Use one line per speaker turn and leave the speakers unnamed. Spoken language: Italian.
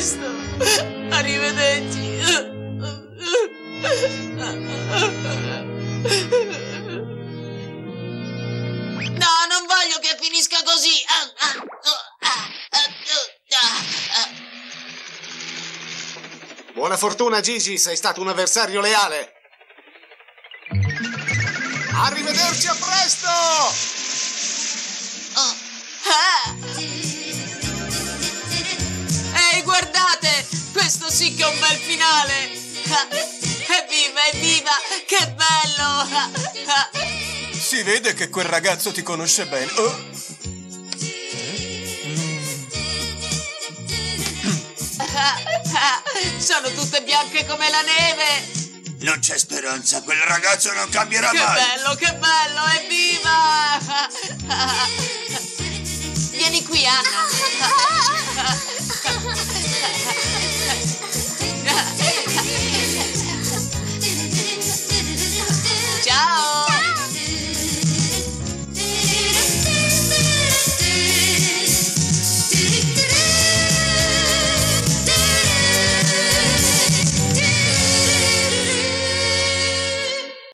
presto. Arrivederci. No, non voglio che finisca così.
Buona fortuna, Gigi, sei stato un avversario leale. Arrivederci, a presto!
Ehi, guardate! Questo sì che è un bel finale! Evviva, evviva! Che bello!
Si vede che quel ragazzo ti conosce bene. Oh.
Sono tutte bianche come la neve!
Non c'è speranza, quel ragazzo non cambierà mai!
Che bello, evviva! Vieni qui, Anna!